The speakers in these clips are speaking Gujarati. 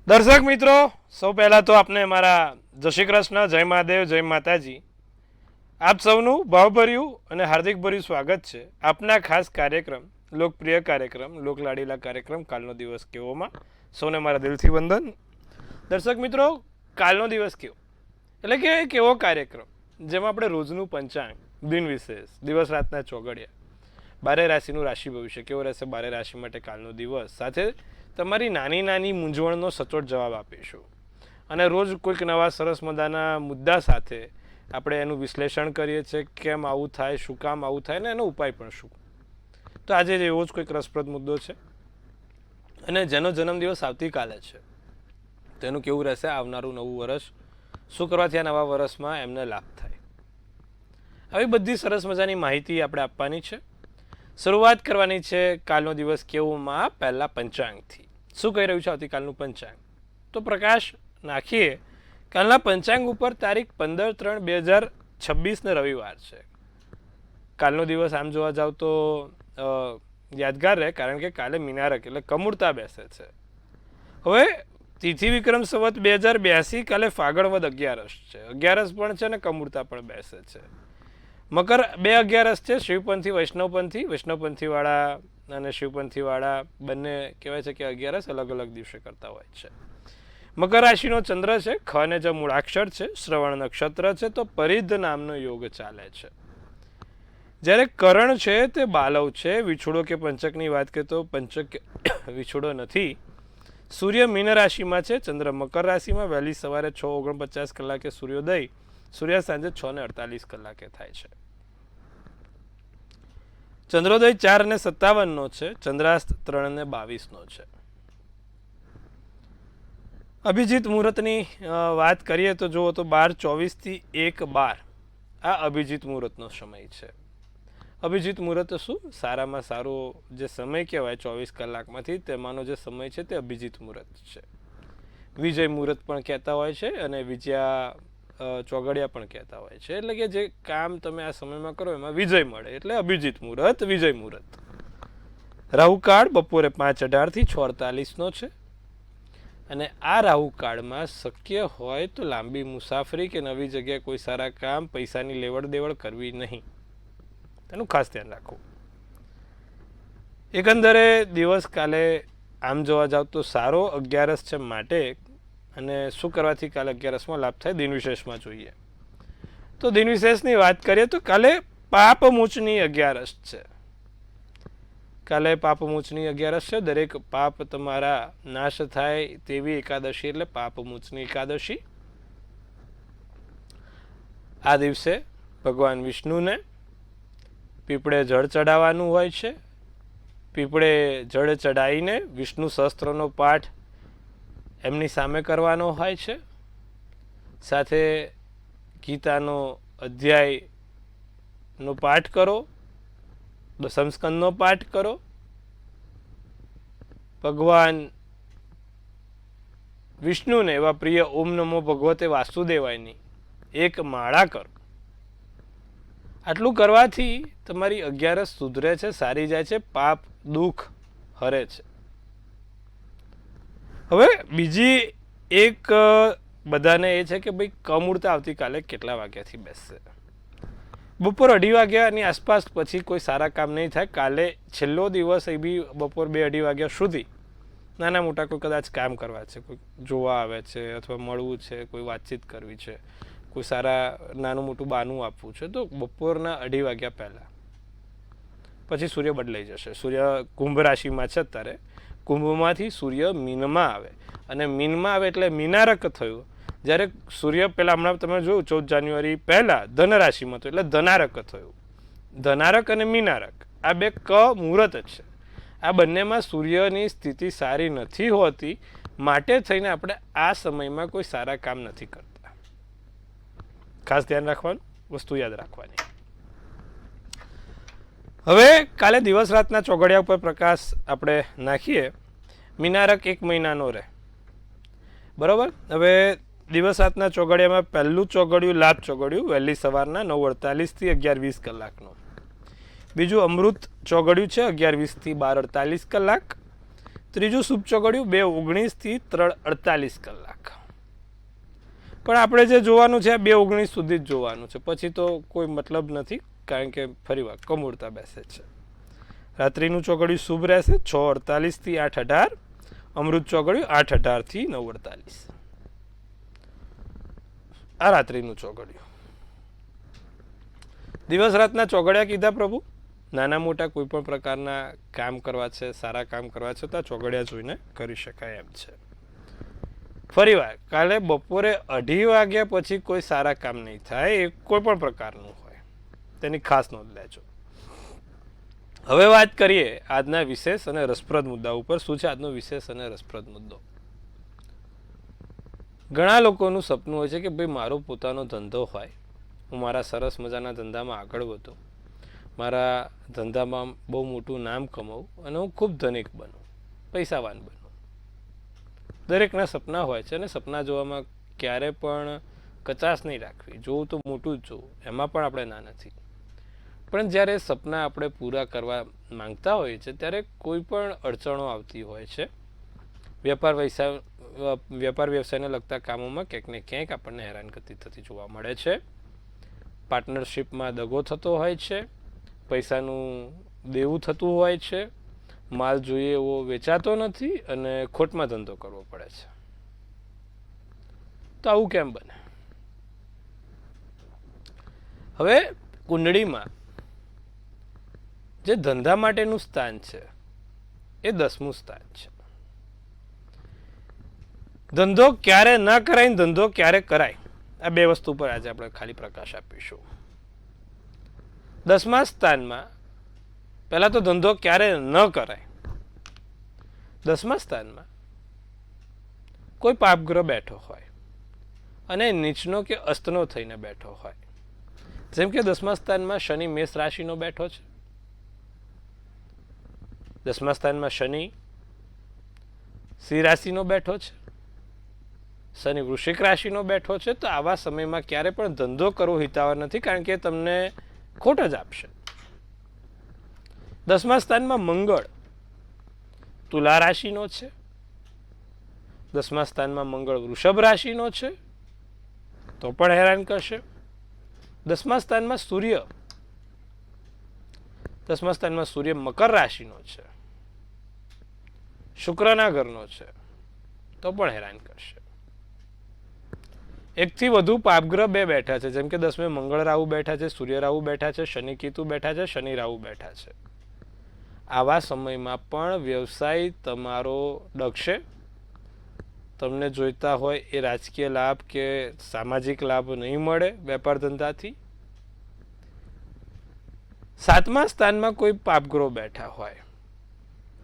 દર્શક મિત્રો, સૌ પહેલાં તો આપને મારા જય શ્રી કૃષ્ણ, જય મહાદેવ, જય માતાજી. આપ સૌનું ભાવભર્યું અને હાર્દિકભર્યું સ્વાગત છે આપના ખાસ કાર્યક્રમ, લોકપ્રિય કાર્યક્રમ, લોકલાડીલા કાર્યક્રમ કાલનો દિવસ કેવોમાં. સૌને મારા દિલથી વંદન. દર્શક મિત્રો, કાલનો દિવસ કેવો એટલે કે એક એવો કાર્યક્રમ જેમાં આપણે રોજનું પંચાંગ, દિન વિશેષ, દિવસ રાતના ચોગડિયા, બારે રાશિનું રાશિ ભવિષ્ય કેવો રહેશે બારે રાશિ માટે કાલનો દિવસ, સાથે તમારી નાની નાની મૂંઝવણનો સચોટ જવાબ આપીશું. અને રોજ કોઈક નવા સરસ મજાના મુદ્દા સાથે આપણે એનું વિશ્લેષણ કરીએ છીએ, કેમ આવું થાય, શું કામ આવું થાય ને એનો ઉપાય પણ શું. તો આજે એવો જ કોઈક રસપ્રદ મુદ્દો છે. અને જેનો જન્મદિવસ આવતીકાલે છે તેનું કેવું રહેશે આવનારું નવું વર્ષ, શું કરવાથી આ નવા વર્ષમાં એમને લાભ થાય, આવી બધી સરસ મજાની માહિતી આપણે આપવાની છે. શરૂઆત કરવાની છે કાલનો દિવસ કેવોમાં પહેલા પંચાંગથી. શું કહી રહ્યું છે આવતીકાલનું પંચાંગ? તો પ્રકાશ નાખીએ કાલના પંચાંગ ઉપર. તારીખ 15/3/2026 ને રવિવાર છે. કાલનો દિવસ આમ જોવા જાવ તો યાદગાર રહે, કારણ કે કાલે મીનારક એટલે કમૂરતા બેસે છે. હવે તિથિ વિક્રમ સંવત 2082, કાલે ફાગણ વદ 11 છે. 11 પણ છે ને કમૂરતા પણ બેસે છે. મકર 2/11 છે. શિવપંથી વૈષ્ણવપંથી, વૈષ્ણવપંથીવાળા અને શિવપંથીવાળા બંને કહેવાય છે કે 11 અલગ અલગ દિવસે કરતા હોય છે. મકર રાશિનો ચંદ્ર છે. ખ ને જ મૂળાક્ષર છે. શ્રવણ નક્ષત્ર છે. તો પરિધ નામનો યોગ ચાલે છે. જ્યારે કરણ છે તે બાલવ છે. વિછોડો કે પંચકની વાત કરીએ તો પંચક વિછોડો નથી. સૂર્ય મીન રાશિમાં છે. ચંદ્ર મકર રાશિમાં. વહેલી સવારે 6:49 કલાકે સૂર્યોદય, સૂર્યાસ્ત સાંજે 6:48 થાય છે. ચંદ્રોદય 4:57 છે. ચંદ્રાસ્ત 3:22 છે. અભિજીત મુહૂર્તની વાત કરીએ તો જુઓ તો 12:24 થી 1:12 આ અભિજીત મુહૂર્તનો સમય છે. અભિજીત મુહૂર્ત શું? સારામાં સારો જે સમય કહેવાય 24 કલાકમાંથી, તેમાંનો જે સમય છે તે અભિજીત મુહૂર્ત છે. વિજય મુહૂર્ત પણ કહેતા હોય છે અને વિજયા ચોગડિયા પણ કહેતા હોય છે. એટલે કે જે કામ તમે આ સમયમાં કરો એમાં વિજય મળે એટલે અભિજીત મુહૂર્ત, વિજય મુહૂર્ત. રાહુકાળ બપોરે 5:18 થી 6:48 છે. અને આ રાહુકાળમાં શક્ય હોય તો લાંબી મુસાફરી કે નવી જગ્યાએ કોઈ સારા કામ, પૈસાની લેવડ દેવડ કરવી નહીં. તેનું ખાસ ધ્યાન રાખવું. એકંદરે દિવસ કાલે આમ જોવા જાવ તો સારો 11 છે માટે. અને શું કરવાથી કાલે 11માં લાભ થાય દિન વિશેષમાં જોઈએ તો દિન વિશેષની વાત કરીએ તો કાલે પાપમૂચની 11 છે. કાલે પાપમૂચની 11 છે. દરેક પાપ તમારા નાશ થાય તેવી એકાદશી એટલે પાપમૂચની એકાદશી. આ દિવસે ભગવાન વિષ્ણુને પીપળે જળ ચડાવવાનું હોય છે. પીપળે જળ ચડાવીને વિષ્ણુ સહસ્ત્રનો પાઠ એમની સામે કરવાનો હોય છે. સાથે ગીતાનો અધ્યાયનો પાઠ કરો, દસમ સ્કંદનો પાઠ કરો. ભગવાન વિષ્ણુને એવા પ્રિય ઓમ નમો ભગવતે વાસુદેવાયની એક માળા કરો. આટલું કરવાથી તમારી 11 સુધરે છે, સારી જાય છે, પાપ દુઃખ હરે છે. હવે બીજી એક બધાને એ છે કે ભાઈ કમૂરતા આવતીકાલે કેટલા વાગ્યાથી બેસશે? બપોર 2:30 વાગ્યાની આસપાસ પછી કોઈ સારા કામ નહીં થાય. કાલે છેલ્લો દિવસ એ બી બપોર 2-2:30 વાગ્યા સુધી નાના મોટા કોઈ કદાચ કામ કરવા છે, કોઈ જોવા આવે છે અથવા મળવું છે, કોઈ વાતચીત કરવી છે, કોઈ સારા નાનું મોટું બાનું આપવું છે, તો બપોરના 2:30 વાગ્યા પહેલાં. પછી સૂર્ય બદલાઈ જશે. સૂર્ય કુંભ રાશિમાં છે અત્યારે. કુંભમાંથી સૂર્ય મીનમાં આવે અને મીનમાં આવે એટલે મીનારક થયું. જ્યારે સૂર્ય પહેલાં હમણાં તમે જોયું 14 જાન્યુઆરી પહેલાં ધન રાશિમાં હતું એટલે ધનારક થયું. ધનારક અને મીનારક આ બે ક મુહૂર્ત જ છે. આ બંનેમાં સૂર્યની સ્થિતિ સારી નથી હોતી, માટે થઈને આપણે આ સમયમાં કોઈ સારા કામ નથી કરતા. ખાસ ધ્યાન રાખવાનું, વસ્તુ યાદ રાખવાની. હવે કાલે દિવસ રાતના ચોગડિયા ઉપર પ્રકાશ આપણે નાખીએ. મીનારક 1 મહિનાનો રહે, બરાબર. હવે દિવસ રાતના ચોગડિયામાં પહેલું ચોગડિયું લાભ ચોગડિયું વહેલી સવારના 9:48 થી 11:20 કલાકનું. બીજું અમૃત ચોગડિયું છે 11:20 થી 12:48 કલાક. ત્રીજું શુભ ચોઘડિયું 2:19 થી 3:48 કલાક. પણ આપણે જે જોવાનું છે આ 2:19 સુધી જ જોવાનું છે, પછી તો કોઈ મતલબ નથી, કારણ કે ફરી વાર કમૂરતા બેસે છે. રાત્રિનું ચોઘડિયું શુભ રહેશે 6:48 થી 8:18, અમૃત ચોઘડિયું 8:18 થી 9:48. આ રાત્રિનું ચોઘડિયું. દિવસ રાતના ચોઘડિયા કીધા પ્રભુ, નાના મોટા કોઈ પણ પ્રકારના કામ કરવા છે, સારા કામ કરવા છે, તો આ ચોઘડિયા જોઈને કરી શકાય એમ છે. ફરીવાર કાલે બપોરે 2:30 વાગ્યા પછી કોઈ સારા કામ નહીં થાય, એ કોઈ પણ પ્રકારનું હોય, તેની ખાસ નોંધ લેજો. હવે વાત કરીએ આજના વિશેષ અને રસપ્રદ મુદ્દા ઉપર. શું છે આજનો વિશેષ અને રસપ્રદ મુદ્દો? ઘણા લોકોનું સપનું હોય છે કે ભાઈ મારો પોતાનો ધંધો હોય, હું મારા સરસ મજાના ધંધામાં આગળ વધું, મારા ધંધામાં બહુ મોટું નામ કમાવું અને હું ખૂબ ધનિક બનું, પૈસાવાન બનું. દરેકના સપના હોય છે અને સપના જોવામાં ક્યારે પણ કચાશ નહીં રાખવી, જોવું તો મોટું જ જોવું, એમાં પણ આપણે ના નથી. પણ જ્યારે સપના આપણે પૂરા કરવા માંગતા હોઈએ છીએ ત્યારે કોઈ પણ અડચણો આવતી હોય છે. વેપાર વ્યવસાયને લગતા કામોમાં ક્યાંક ને ક્યાંક આપણને હેરાનગતિ થતી જોવા મળે છે. પાર્ટનરશિપમાં દગો થતો હોય છે, પૈસાનું દેવું થતું હોય છે, માલ જોઈએ એવો વેચાતો નથી અને ખોટમાં ધંધો કરવો પડે છે. તો આવું કેમ બને? હવે કુંડળીમાં જે ધંધા માટેનું સ્થાન છે એ 10મું સ્થાન છે. ધંધો ક્યારે ન કરાય, ધંધો ક્યારે કરાય, આ બે વસ્તુ પર આજે આપણે ખાલી પ્રકાશ આપીશું. 10મા સ્થાનમાં પહેલા તો ધંધો ક્યારે ન કરાય. 10મા સ્થાનમાં કોઈ પાપગ્રહ બેઠો હોય અને નીચનો કે અસ્તનો થઈને બેઠો હોય. જેમ કે 10મા સ્થાનમાં શનિ મેષ રાશિનો બેઠો છે, 10મા સ્થાનમાં શનિ સિંહ રાશિનો બેઠો છે, શનિ વૃશ્ચિક રાશિનો બેઠો છે. તો આવા સમયમાં ક્યારે પણ ધંધો કરવો હિતાવહ નથી, કારણ કે તમને ખોટ જ આપશે. 10મા સ્થાનમાં મંગળ તુલા રાશિનો છે, 10મા સ્થાનમાં મંગળ વૃષભ રાશિનો છે, તો પણ હેરાન કરશે. 10મા સ્થાનમાં સૂર્ય 10મા સ્થાનમાં સૂર્ય મકર રાશિનો છે, શુક્રના ઘરનો છે, તો પણ હેરાન કરશે. એકથી વધુ પાપગ્રહ બે બેઠા છે, જેમ કે 10મે મંગળ રાહુ બેઠા છે, સૂર્ય રાહુ બેઠા છે, શનિ કેતુ બેઠા છે, શનિ રાહુ બેઠા છે. આવા સમયમાં પણ વ્યવસાય તમારો ડગશે. તમને જોઈતા હોય એ રાજકીય લાભ કે સામાજિક લાભ નહીં મળે વેપાર ધંધાથી. 7મા સ્થાનમાં કોઈ પાપગ્રહ બેઠા હોય,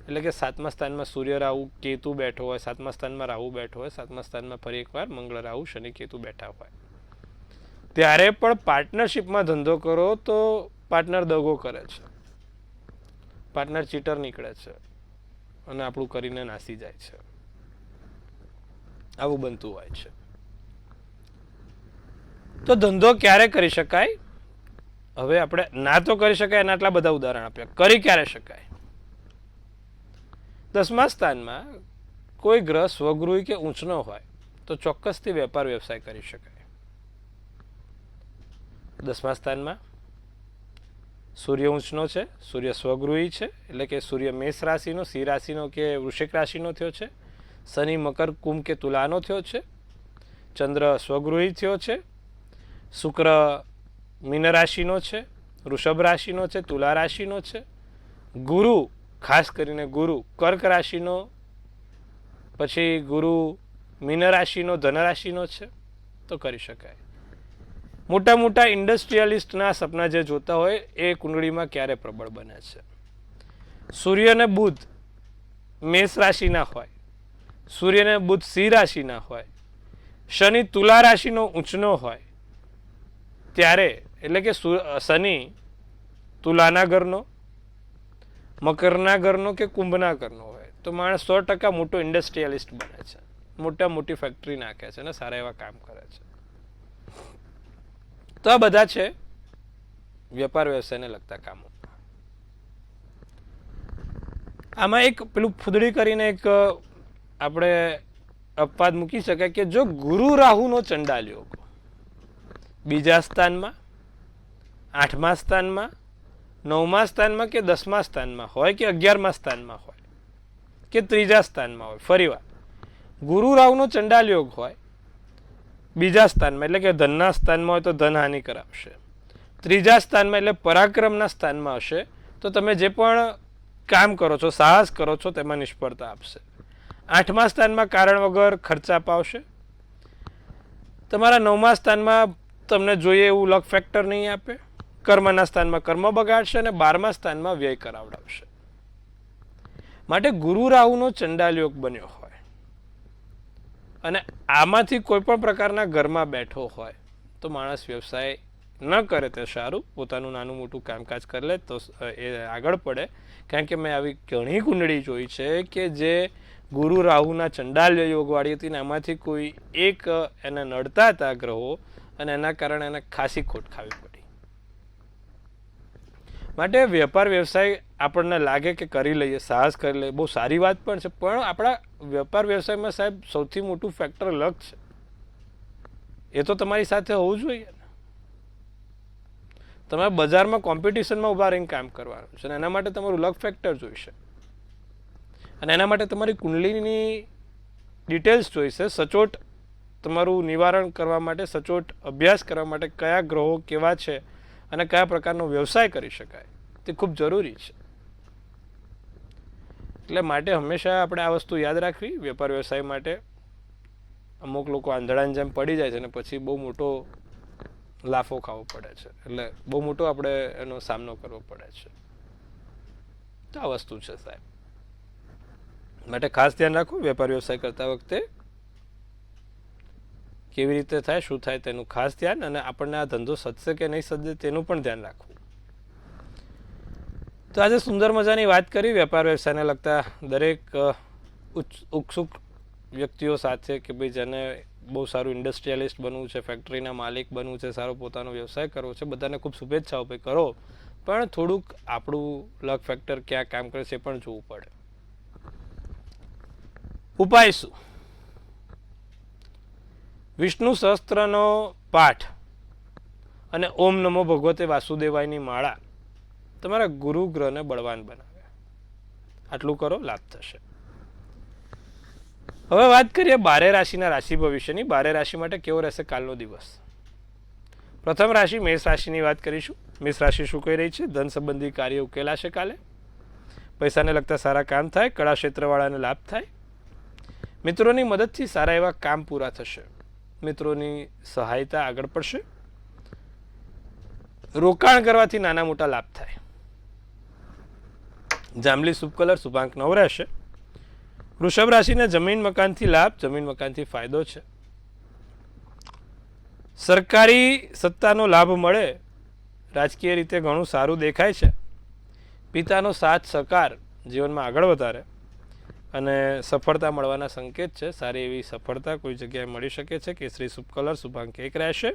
એટલે કે 7મા સ્થાનમાં સૂર્ય રાહુ કેતુ બેઠો હોય, 7મા સ્થાનમાં રાહુ બેઠો હોય, 7મા સ્થાનમાં ફરી એકવાર મંગળ રાહુ શનિ કેતુ બેઠા હોય, ત્યારે પણ પાર્ટનરશિપમાં ધંધો કરો તો પાર્ટનર દગો કરે છે, પાર્ટનર ચીટર નીકળે છે અને આપણું કરીને નાસી જાય છે. આવું બનતું હોય છે. તો ધંધો ક્યારે કરી શકાય? હવે આપણે ના તો કરી શકાય એના આટલા બધા ઉદાહરણ આપ્યા. કરી ક્યારે શકાય? 10મા સ્થાનમાં કોઈ ગ્રહ સ્વગૃહી કે ઊંચનો હોય તો ચોક્કસથી વેપાર વ્યવસાય કરી શકાય. 10મા સ્થાનમાં સૂર્ય ઊંચનો છે, સૂર્ય સ્વગૃહી છે, એટલે કે સૂર્ય મેષ રાશિનો, સિંહ રાશિનો કે વૃશ્ચિક રાશિનો થયો છે, શનિ મકર કુંભ કે તુલાનો થયો છે, ચંદ્ર સ્વગૃહી થયો છે, શુક્ર મીન રાશિનો છે, વૃષભ રાશિનો છે, તુલા રાશિનો છે, ગુરુ ખાસ કરીને ગુરુ કર્ક રાશિનો, પછી ગુરુ મીન રાશિનો, ધન રાશિનો છે, તો કરી શકાય. મોટા મોટા ઇન્ડસ્ટ્રીયલિસ્ટના સપના જે જોતા હોય એ કુંડળીમાં ક્યારે પ્રબળ બને છે? સૂર્ય અને બુધ મેષ રાશિના હોય, સૂર્ય અને બુધ સિંહ રાશિના હોય, શનિ તુલા રાશિનો ઊંચનો હોય, ત્યારે એટલે કે શનિ તુલાના ઘરનો, મકરના ઘરનો કે કુંભના ઘરનો હોય તો માણસ 100% મોટો ઇન્ડસ્ટ્રીયલિસ્ટ બને છે, મોટી ફેક્ટરી નાખે છે અને સારા એવા કામ કરે છે. તો આ બધા છે વેપાર વ્યવસાયને લગતા કામો. આમાં એક પેલું ફૂદડી કરીને એક આપણે અપવાદ મૂકી શકાય કે જો ગુરુ રાહુનો ચંડાલ યોગ બીજા સ્થાનમાં, 8મા સ્થાનમાં, 9મા સ્થાનમાં કે 10મા સ્થાનમાં હોય કે 11મા સ્થાનમાં હોય કે 3જા સ્થાનમાં હોય, ફરીવાર ગુરુ રાહુનો ચંડાલ યોગ હોય બીજા સ્થાનમાં એટલે કે ધનના સ્થાનમાં હોય તો ધન હાનિ કરાવશે, 3જા સ્થાનમાં એટલે પરાક્રમના સ્થાનમાં હશે તો તમે જે પણ કામ કરો છો, સાહસ કરો છો તેમાં નિષ્ફળતા આપશે. 8મા સ્થાનમાં કારણ વગર ખર્ચા પાવશે. તમારા 9મા સ્થાનમાં તમને જોઈએ એવું લક ફેક્ટર નહીં આપે. કર્મના સ્થાનમાં કર્મ બગાડશે અને 12મા સ્થાનમાં વ્યય કરાવડાવશે. માટે ગુરુ રાહુનો ચંડાલ યોગ બન્યો હોય અને આમાંથી કોઈ પણ પ્રકારના ઘરમાં બેઠો હોય તો માણસ વ્યવસાય ન કરે તે સારું, પોતાનું નાનું મોટું કામકાજ કરી લે તો એ આગળ પડે. કારણ કે મેં આવી ઘણી કુંડળી જોઈ છે કે જે ગુરુ રાહુના ચંડાલ્ય યોગવાળી હતી ને એમાંથી કોઈ એક એને નડતા હતા ગ્રહો અને એના કારણે એને ખાસી ખોટ ખાવી પડી. માટે વેપાર વ્યવસાય આપણને લાગે કે કરી લઈએ, સાહસ કરી લઈએ, બહુ સારી વાત પણ છે, પણ આપણા વેપાર વ્યવસાયમાં સાહેબ સૌથી મોટું ફેક્ટર લક છે. એ તો તમારી સાથે હોવું જોઈએ ને. તમારે બજારમાં કોમ્પિટિશનમાં ઊભા રહીને કામ કરવાનું છે અને એના માટે તમારું લક ફેક્ટર જોઈશે અને એના માટે તમારી કુંડલીની ડિટેલ્સ જોઈશે. સચોટ તમારું નિવારણ કરવા માટે, સચોટ અભ્યાસ કરવા માટે કયા ગ્રહો કેવા છે અને કયા પ્રકારનો વ્યવસાય કરી શકાય તે ખૂબ જરૂરી છે. એટલે માટે હંમેશા આપણે આ વસ્તુ યાદ રાખવી. વેપાર વ્યવસાય માટે અમુક લોકો આંધળાની જેમ પડી જાય છે અને પછી બહુ મોટો લાફો ખાવો પડે છે, એટલે બહુ મોટો આપણે એનો સામનો કરવો પડે છે. તો આ વસ્તુ છે સાહેબ. માટે ખાસ ધ્યાન રાખવું વેપાર વ્યવસાય કરતા વખતે કેવી રીતે થાય, શું થાય તેનું ખાસ ધ્યાન, અને આપણને આ ધંધો સદશે કે નહીં સદે તેનું પણ ધ્યાન રાખવું. તો આજે સુંદર મજાની વાત કરી વેપાર વ્યવસાયને લગતા દરેક ઉત્સુક વ્યક્તિઓ સાથે કે ભાઈ જેને બહુ સારું ઇન્ડસ્ટ્રીયલિસ્ટ બનવું છે, ફેક્ટરીના માલિક બનવું છે, સારો પોતાનો વ્યવસાય કરવો છે, બધાને ખૂબ શુભેચ્છાઓ ભાઈ કરો, પણ થોડુંક આપણું લક ફેક્ટર ક્યાં કામ કરે છે એ પણ જોવું પડે. ઉપાય શું? વિષ્ણુ સહસ્ત્રનો પાઠ અને ઓમ નમો ભગવતે વાસુદેવાયની માળા તમારા ગુરુ ગ્રહને બળવાન બનાવે. આટલું કરો, લાભ થશે. હવે વાત કરીએ 12 રાશિના રાશિ ભવિષ્યની. 12 રાશિ માટે કેવો રહેશે કાલનો દિવસ? પ્રથમ રાશિ મેષ રાશિની વાત કરીશું. મેષ રાશિ શું કહી રહી છે? ધન સંબંધી કાર્ય ઉકેલાશે કાલે. પૈસાને લગતા સારા કામ થાય. કળા ક્ષેત્રવાળાને લાભ થાય. મિત્રોની મદદથી સારા એવા કામ પૂરા થશે. મિત્રોની સહાયતા આગળ પડશે. રોકાણ કરવાથી નાના મોટા લાભ થાય. જાંબલી શુભ કલર, શુભાંક 9 રહેશે. વૃષભ રાશિને જમીન મકાનથી લાભ, જમીન મકાનથી ફાયદો છે. સરકારી સત્તાનો લાભ મળે. રાજકીય રીતે ઘણું સારું દેખાય છે. પિતાનો સાથ સહકાર જીવનમાં આગળ વધારે અને સફળતા મળવાના સંકેત છે. સારી એવી સફળતા કોઈ જગ્યાએ મળી શકે છે. કેસરી શુભ કલર, શુભાંક 1 રહેશે.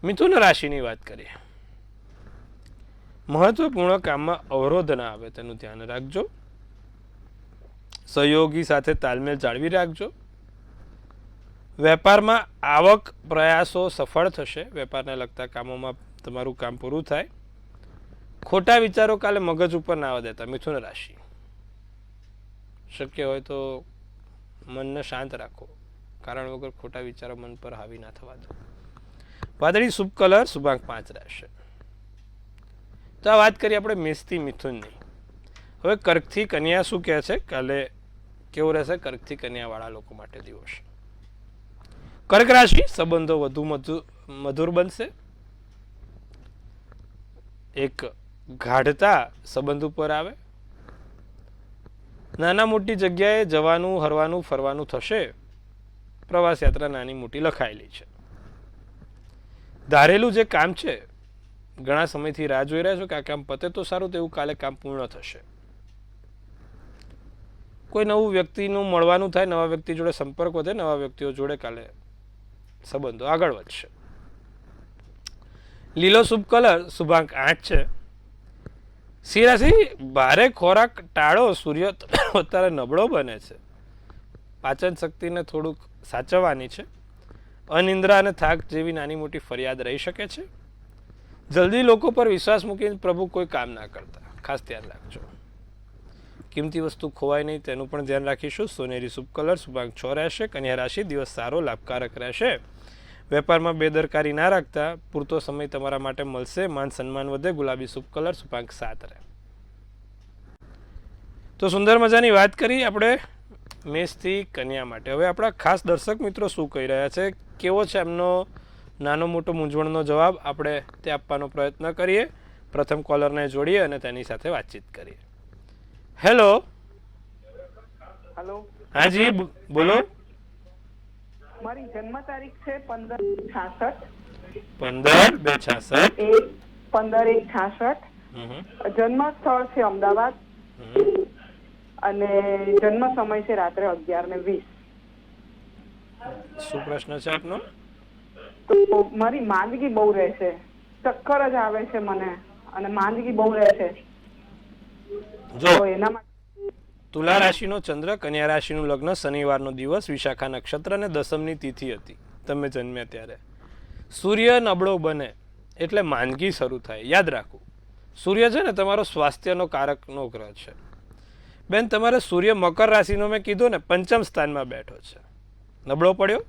મિથુન રાશિની વાત કરીએ. મહત્વપૂર્ણ કામમાં અવરોધ ના આવે તેનું ધ્યાન રાખજો. સહયોગી સાથે તાલમેલ જાળવી રાખજો. વેપારમાં આવક પ્રયાસો સફળ થશે. વેપારને લગતા કામોમાં તમારું કામ પૂરું થાય. ખોટા વિચારો કાલે મગજ ઉપર ના આવવા દેતા મિથુન રાશિ. શક્ય હોય તો મનને શાંત રાખો. કારણ વગર ખોટા વિચારો મન પર હાવી ના થવા દો. વાદળી શુભ કલર, શુભાંક 5 રહેશે. તો આ વાત કરીએ આપણે મેષથી મિથુનની. હવે કર્કથી કન્યા શું કહે છે? કાલે કેવું રહેશે કર્કથી કન્યા વાળા લોકો માટે દિવસ? કર્ક રાશિ સંબંધો વધુ મધુર બનશે. એક ગાઢતા સંબંધ ઉપર આવે. નાના મોટી જગ્યાએ જવાનું, હરવાનું, ફરવાનું થશે. પ્રવાસ યાત્રા નાની મોટી લખાયેલી છે. ધારેલું જે કામ છે, ઘણા સમયથી રાહ જોઈ રહ્યા છો કે આ કામ પતે તો સારું, તેવું કાલે કામ પૂર્ણ થશે. કોઈ નવું વ્યક્તિનું મળવાનું થાય, નવા વ્યક્તિ જોડે સંપર્ક વધે, નવા વ્યક્તિઓ જોડે કાલે સંબંધો આગળ વધશે. લીલો શુભ કલર, શુભાંક 8 છે. સિંહ રાશિ ભારે ખોરાક ટાળો. સૂર્ય અત્યારે નબળો બને છે. પાચન શક્તિને થોડુંક સાચવવાની છે. અનિંદ્રા અને થાક જેવી નાની મોટી ફરિયાદ રહી શકે છે. જલ્દી લોકો પર વિશ્વાસ મૂકીને પ્રભુ કોઈ કામ ના કરતા, ખાસ ધ્યાન રાખજો. કિંમતી વસ્તુ ખોવાય નહીં તેનું પણ ધ્યાન રાખીશું. સોનેરી શુભ કલર શુભાંક 6 રહેશે. કન્યા રાશિ દિવસ સારો લાભકારક રહેશે. વેપારમાં બેદરકારી ના રાખતા પૂરતો સમય તમારા માટે મળશે. માન સન્માન વધે. ગુલાબી શુભ કલર શુભાંક 7 રહે. તો સુંદર મજાની વાત કરી આપણે મેષથી કન્યા માટે. હવે આપણા ખાસ દર્શક મિત્રો શું કહી રહ્યા છે, કેવો છે એમનો નાનો મોટો મૂંઝવણનો જવાબ, આપણે તે આપવાનો પ્રયત્ન કરીએ. પ્રથમ કોલરને જોડીએ અને તેની સાથે વાતચીત કરીએ. હેલો. હેલો. હા જી બોલો. મારી જન્મ તારીખ છે 15/66. 15/2/66. 15/1/66. જન્મ સ્થળ છે અમદાવાદ અને જન્મ સમય છે રાત્રે 11:20. શું પ્રશ્ન છે આપનો? તો મારી માંદગી બહુ રહેશે, ચક્કર જ આવે છે મને અને માંદગી બહુ રહેશે. જો તો એના માટે તુલા રાશિનો ચંદ્ર, કન્યા રાશિનું લગ્ન, શનિવારનો દિવસ, વિશાખા નક્ષત્ર અને દસમની તિથિ હતી તમે જન્મ્યા ત્યારે. સૂર્ય નબળો બને એટલે માંદગી શરૂ થાય. યાદ રાખવું, સૂર્ય છે ને તમારો સ્વાસ્થ્યનો કારકનો ગ્રહ છે. બેન તમારે સૂર્ય મકર રાશિનો મેં કીધું ને પંચમ સ્થાનમાં બેઠો છે, નબળો પડ્યો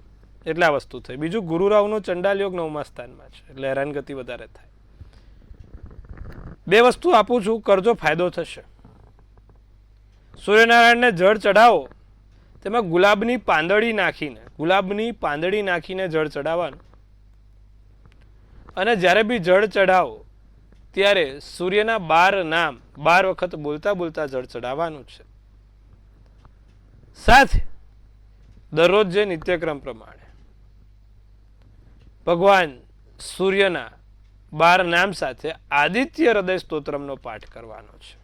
એટલે આ વસ્તુ થઈ. બીજું ગુરુ રાહુનો ચંડાલ યોગ 9મા સ્થાનમાં છે એટલે હેરાનગતિ વધારે થાય. બે વસ્તુ આપું છું, કરજો ફાયદો થશે. સૂર્યનારાયણને જળ ચડાવો, તેમાં ગુલાબની પાંદડી નાખીને જળ ચડાવવાનું. અને જ્યારે બી જળ ચડાવો ત્યારે સૂર્યના 12 નામ 12 વખત બોલતા બોલતા જળ ચડાવવાનું છે. સાથે દરરોજ જે નિત્યક્રમ પ્રમાણે ભગવાન સૂર્યના 12 નામ સાથે આદિત્ય હૃદય સ્તોત્રમનો પાઠ કરવાનો છે.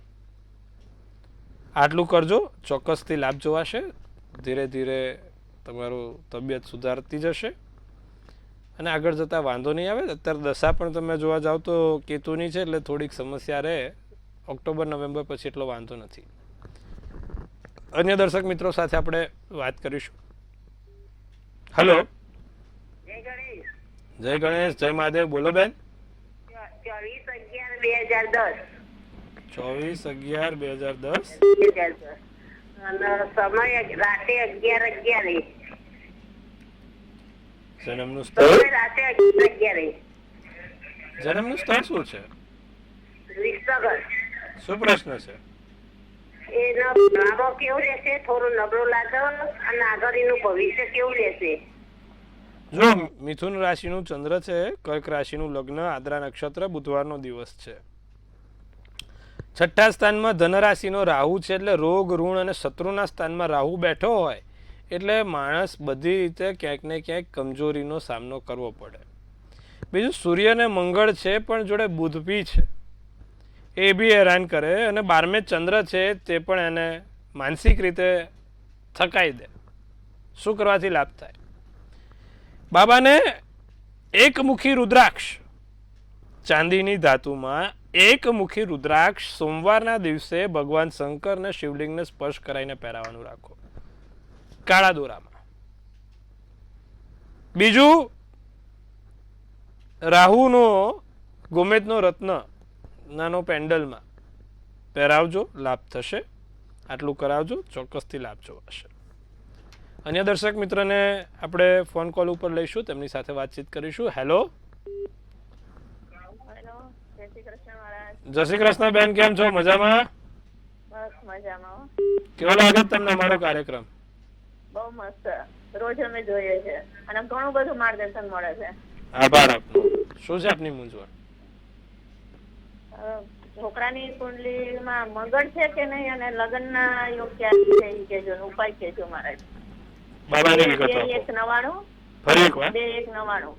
આટલું કરજો, ચોક્કસથી લાભ જોવાશે. ધીરે ધીરે તમારું તબિયત સુધારતી જશે અને આગળ જતા વાંધો નહીં આવે. અત્યારે દશા પણ તમે જોવા જાવ તો કેતુની છે એટલે થોડીક સમસ્યા રહે. ઓક્ટોબર નવેમ્બર પછી એટલો વાંધો નથી. અન્ય દર્શક મિત્રો સાથે આપણે વાત કરીશું. હેલો. જય ગણેશ, જય મહાદેવ. બોલો બેન. 24/11/2010. 24/11/2010. અને સમય રાતે 11:11. જન્મનું સ્થળ? રાતે 11:11. જન્મનું સ્થળ શું છે? વિસનગર. શું પ્રશ્ન છે? એનો ભણવામાં કેવું રહેશે? થોડું નબળું લાગે અને આગળ એનું ભવિષ્ય કેવું રહેશે? જો મિથુન રાશિનું ચંદ્ર છે, કર્ક રાશિનું લગ્ન, આદ્રા નક્ષત્ર, બુધવારનો દિવસ છે. છઠ્ઠા સ્થાનમાં ધન રાશિનો રાહુ છે એટલે રોગ ઋણ અને શત્રુના સ્થાનમાં રાહુ બેઠો હોય એટલે માણસ બધી રીતે ક્યાંક ને ક્યાંક કમજોરીનો સામનો કરવો પડે. બીજું સૂર્ય અને મંગળ છે પણ જોડે બુધ બી છે, એ બી હેરાન કરે અને 12મે ચંદ્ર છે તે પણ એને માનસિક રીતે થકાઈ દે. શું કરવાથી લાભ થાય? બાબાને એકમુખી રુદ્રાક્ષ, ચાંદીની ધાતુમાં એકમુખી રુદ્રાક્ષ સોમવારના દિવસે ભગવાન શંકરને શિવલિંગને સ્પર્શ કરાવીને પહેરાવાનું રાખો, કાળા દોરામાં. બીજું રાહુનો ગોમેતનો રત્ન નાનો પેન્ડલમાં પહેરાવજો, લાભ થશે. આટલું કરાવજો, ચોક્કસથી લાભ જોવાશે. અન્ય દર્શક મિત્રને આપણે ફોન કોલ ઉપર લઈશું, તેમની સાથે વાતચીત કરીશું. હેલો. જય શ્રી કૃષ્ણ બેન, કેમ છો? મજામાં? બસ મજામાં. કેવો લાગે તમને અમારો કાર્યક્રમ? બહુ મસ્ત, રોજ અમે જોઈએ છે અને ઘણું બધું માર્ગદર્શન મળે છે. આભાર આપનો. શું છે આપની મૂંઝવણ? છોકરાની કુંડલીમાં મંગળ છે કે નહીં અને લગ્નના યોગ ક્યારે છે એ કહેજો, ઉપાય કહેજો મારે. બાબાની વિગત આપો. 2199 ફરી એકવાર. 2199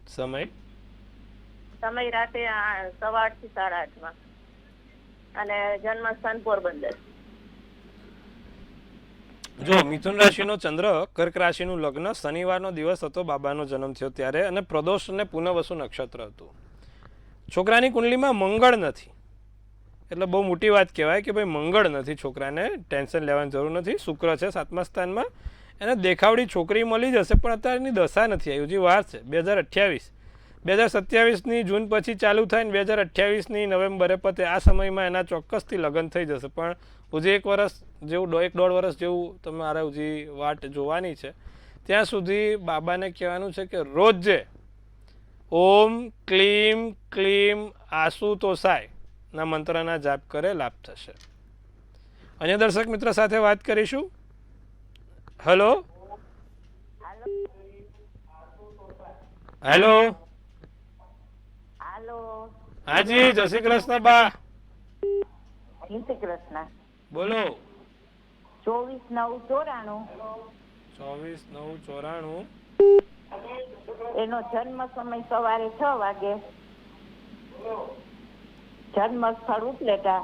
સમય સમય રાતે 8:15 થી 8:30 અને જન્મ સ્થાન પોરબંદર. જો મિથુન રાશિનો ચંદ્ર, કર્ક રાશિનું લગ્ન, શનિવારનો દિવસ હતો બાબાનો જન્મ થયો ત્યારે, અને પ્રદોષ અને પુનઃવસુ નક્ષત્ર હતું. છોકરાની કુંડલીમાં મંગળ નથી, એટલે બહુ મોટી વાત કહેવાય કે ભાઈ મંગળ નથી, છોકરાને ટેન્શન લેવાની જરૂર નથી. શુક્ર છે 7મા સ્થાનમાં, એને દેખાવડી છોકરી મળી જશે, પણ અત્યારે એની દશા નથી આવી, હજી વાર છે. 2027ની જૂન પછી ચાલુ થાય ને 2028ની નવેમ્બરે પતે, આ સમયમાં એના ચોક્કસથી લગ્ન થઈ જશે. પણ હજી 1 વર્ષ જેવું, 1.5 વર્ષ જેવું તમારે હજી વાટ જોવાની છે. ત્યાં સુધી બાબાને કહેવાનું છે કે રોજ ઓમ ક્લીમ ક્લીમ આશુતોષાય ના મંત્રના જાપ કરે, લાભ થશે. અન્ય દર્શક મિત્ર સાથે વાત કરીશું. હેલો હેલો હાલો, હાજી, જય શ્રી કૃષ્ણ બા, જય શ્રી કૃષ્ણ. બોલો. 24/9/94 24/9/94 એનો જન્મ સમય સવારે 6 વાગે, જન્મ સ્થળ ઉપલેટા.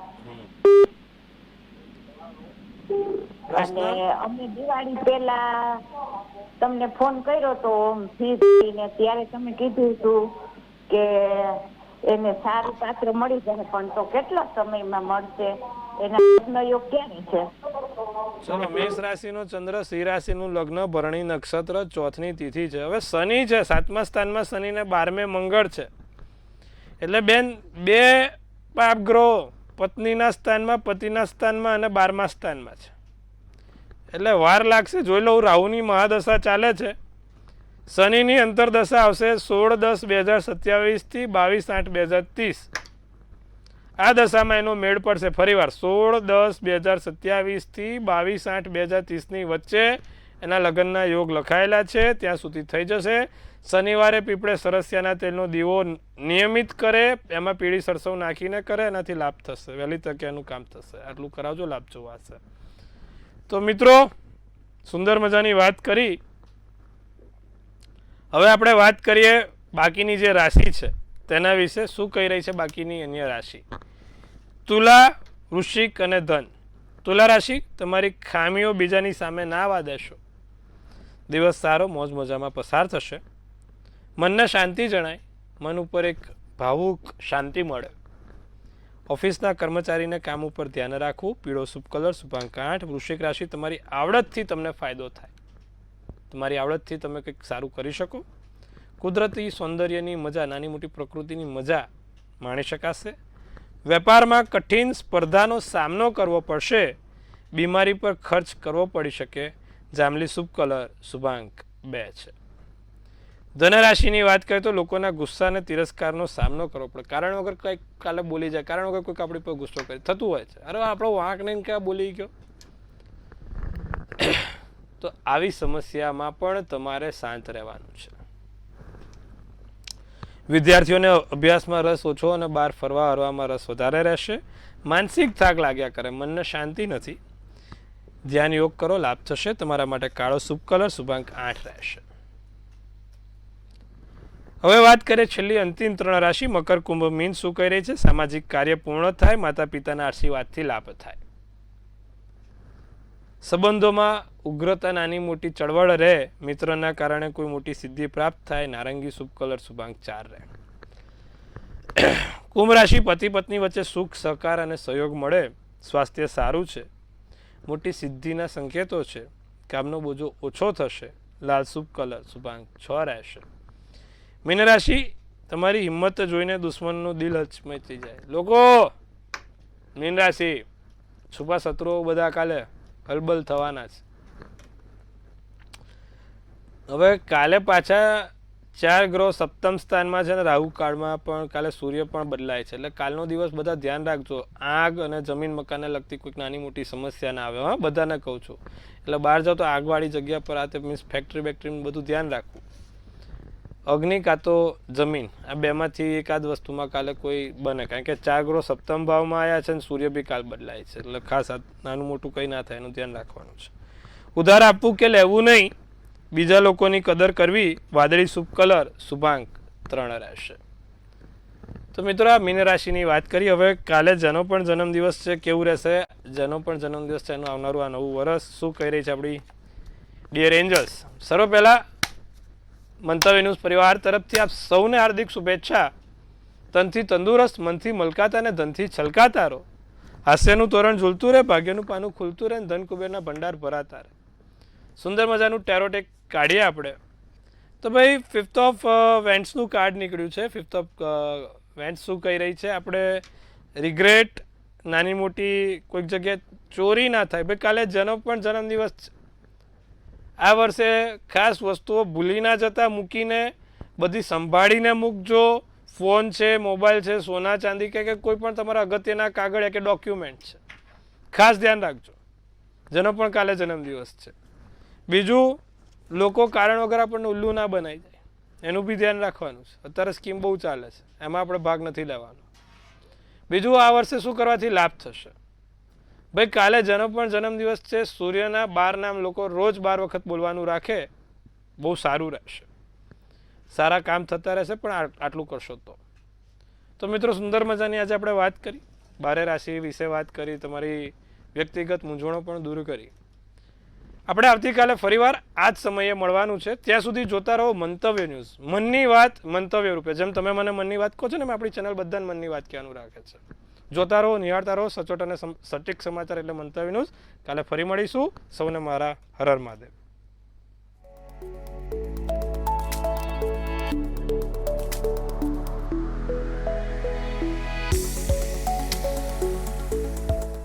અને અમે દિવાળી પહેલા તમને ફોન કર્યો તો ને ત્યારે તમે કીધું હતું કે એને સારું પાત્ર મળી જશે, પણ તો કેટલા સમયમાં મળશે? એના લગ્ન યોગ ક્યારે છે? ચલો, મેષ રાશિનો ચંદ્ર, સિંહ રાશિનું લગ્ન, ભરણી નક્ષત્ર, 4ની તિથિ છે. હવે શનિ છે 7મા સ્થાનમાં, શનિ ને 12મે મંગળ છે, એટલે બેન 2 પાપગ્રહો પત્નીના સ્થાનમાં, પતિના સ્થાનમાં અને 12મા સ્થાનમાં છે, એટલે વાર લાગશે. જોઈ લઉં, રાહુની મહાદશા ચાલે છે. શનિની અંતરદશા આવશે 16/10/2027 થી 22/8/2030. આ દશામાં એનો મેળ પડશે. ફરીવાર 16/10/2027 થી 22/8/2030ની વચ્ચે એના લગ્નના યોગ લખાયેલા છે, ત્યાં સુધી થઈ જશે. શનિવારે પીપળે સરસિયાના તેલનો દીવો નિયમિત કરે, એમાં પીળી સરસવ નાખીને કરે, એનાથી લાભ થશે, વહેલી તકે એનું કામ થશે. આટલું કરાવજો, લાભ જોવાશે. તો મિત્રો, સુંદર મજાની વાત કરી. હવે આપણે વાત કરીએ બાકીની જે રાશિ છે તેના વિશે. શું કહી રહી છે બાકીની અન્ય રાશિ? તુલા, વૃશ્ચિક અને ધન. તુલા રાશિ, તમારી ખામીઓ બીજાની સામે ના આવવા દેશો. દિવસ સારો, મોજ મજામાં પસાર થશે. મનને શાંતિ જણાય, મન ઉપર એક ભાવુક શાંતિ મળે. ઓફિસના કર્મચારીને કામ ઉપર ધ્યાન રાખવું. પીળો શુભ કલર, શુભાંક 8. વૃશ્ચિક રાશિ, તમારી આવડતથી તમને ફાયદો થાય, તમારી આવડતથી તમે કંઈક સારું કરી શકો. કુદરતી સૌંદર્યની મજા, નાની મોટી પ્રકૃતિની મજા માણી શકાશે. વેપારમાં કઠિન સ્પર્ધાનો સામનો કરવો પડશે, બીમારી પર ખર્ચ કરવો પડી શકે. જાંબલી શુભ કલર, શુભાંક 2 છે. ધનરાશિની વાત કરીએ તો લોકોના ગુસ્સા અને તિરસ્કારનો સામનો કરવો પડે. કારણ વગર કંઈક કાલે બોલી જાય, કારણ વગર કોઈક આપણી પર ગુસ્સો કરે, થતું હોય છે. અરે આપણો વાંક નહીં ક્યાં બોલી ગયો. તો આવી સમસ્યામાં પણ તમારે શાંત રહેવાનું છે. વિદ્યાર્થીઓને અભ્યાસમાં રસ ઓછો અને બહાર ફરવા હરવામાં રસ વધારે રહેશે. માનસિક થાક લાગ્યા કરે, મનને શાંતિ નથી. ધ્યાન યોગ કરો, લાભ થશે. તમારા માટે કાળો શુભ કલર, શુભાંક 8 રહેશે. હવે વાત કરીએ છેલ્લી અંતિમ 3 રાશિ, મકર, કુંભ, મીન. શું કહી રહી છે? સામાજિક કાર્ય પૂર્ણ થાય, માતા પિતાના આશીર્વાદથી લાભ થાય. સંબંધોમાં ઉગ્રતા, નાની મોટી ચળવળ રહે. મિત્રના કારણે કોઈ મોટી સિદ્ધિ પ્રાપ્ત થાય. નારંગી શુભ કલર, શુભાંક 4 રહે. કુંભ રાશિ, પતિ પત્ની વચ્ચે સુખ, સહકાર અને સહયોગ મળે. સ્વાસ્થ્ય સારું છે, મોટી સિદ્ધિના સંકેતો છે. કામનો બોજો ઓછો થશે. લાલ શુભ કલર, શુભાંક 6 રહેશે. મીન રાશિ, તમારી હિંમત જોઈને દુશ્મનનું દિલ હચમચી જાય. લોકો, મીન રાશિ, છુપા શત્રુઓ બધા કાલે હલબલ થવાના છે. હવે કાલે પાછા 4 ગ્રહો સપ્તમ સ્થાનમાં છે, અને રાહુ કાળમાં પણ કાલે સૂર્ય પણ બદલાય છે. એટલે કાલનો દિવસ બધા ધ્યાન રાખજો. આગ અને જમીન મકાનને લગતી કોઈક નાની મોટી સમસ્યા ના આવે. હા, બધાને કહું છું. એટલે બહાર જાઓ તો આગવાળી જગ્યા પર, આ તે મીન્સ ફેક્ટરી બેક્ટરીનું બધું ધ્યાન રાખવું. અગ્નિ કાં તો જમીન, આ બેમાંથી એકાદ વસ્તુમાં કાલે કોઈ બને, કારણ કે 4 ગ્રહો સપ્તમ ભાવમાં આવ્યા છે અને સૂર્ય બી કાલ બદલાય છે. એટલે ખાસ નાનું મોટું કંઈ ના થાય એનું ધ્યાન રાખવાનું છે. ઉધાર આપવું કે લેવું નહીં. બીજા લોકોની કદર કરવી. વાદળી શુભ કલર, શુભાંક 3 રહેશે. તો મિત્રો, આ મીન રાશિની વાત કરી. હવે કાલે જેનો પણ જન્મદિવસ છે કેવું રહેશે? જેનો પણ જન્મદિવસ છે એનું આવનારું આ નવું વર્ષ શું કહી રહી છે આપણી ડિયર એન્જલ્સ? સર્વ પહેલાં મંતવ્ય ન્યૂઝ પરિવાર તરફથી આપ સૌને હાર્દિક શુભેચ્છા તનથી તંદુરસ્ત, મનથી મલકાતા અને ધનથી છલકાતા રહો. હાસ્યનું તોરણ ઝૂલતું રહે, ભાગ્યનું પાનું ખુલતું રહે, ધન કુબેરના ભંડાર ભરાતા રહે. સુંદર મજાનું ટેરોટ એક કાઢીએ આપણે. તો ભાઈ 5th ઓફ વેન્ટ્સનું કાર્ડ નીકળ્યું છે. 5th ઓફ વેન્ટ્સ શું કહી રહી છે? આપણે રિગ્રેટ, નાની મોટી કોઈક જગ્યાએ ચોરી ના થાય. ભાઈ કાલે જન્મદિવસ છે. આ વર્ષે ખાસ વસ્તુઓ ભૂલી ના જતા, મૂકીને બધી સંભાળીને મૂકજો. ફોન છે, મોબાઈલ છે, સોના ચાંદી કે કોઈ પણ તમારા અગત્યના કાગળ કે ડોક્યુમેન્ટ છે, ખાસ ધ્યાન રાખજો. જેનો પણ કાલે જન્મદિવસ છે. બીજું, લોકો કારણ વગર આપણને ઉલ્લુ ના બનાવી જાય, એનું બી ધ્યાન રાખવાનું છે. અત્યારે સ્કીમ બહુ ચાલે છે, એમાં આપણે ભાગ નથી લેવાનો. બીજું, આ વર્ષે શું કરવાથી લાભ થશે? ભાઈ કાલે જન્મદિવસ છે. સૂર્યના 12 નામ લોકો રોજ 12 વખત બોલવાનું રાખે, બહુ સારું રહેશે. સારા કામ થતા રહેશે. પણ આટલું કરશો તો મિત્રો, સુંદર મજાની આજે આપણે વાત કરી, 12 રાશિ વિશે વાત કરી, તમારી વ્યક્તિગત મૂંઝવણો પણ દૂર કરી. આપણે આવતીકાલે ફરીવાર આ જ સમયે મળવાનું છે. ત્યાં સુધી જોતા રહો મંતવ્ય ન્યૂઝ. મનની વાત મંતવ્ય રૂપે. જેમ તમે મને મનની વાત કહો છો ને, આપણી ચેનલ બધાને મનની વાત કહેવાનું રાખે છે. જોતા રહો, નિહાળતા રહો સચોટ અને સટીક સમાચાર એટલે મંતવ્ય ન્યૂઝ. કાલે ફરી મળીશું. સૌને મારા હર હર મહાદેવ.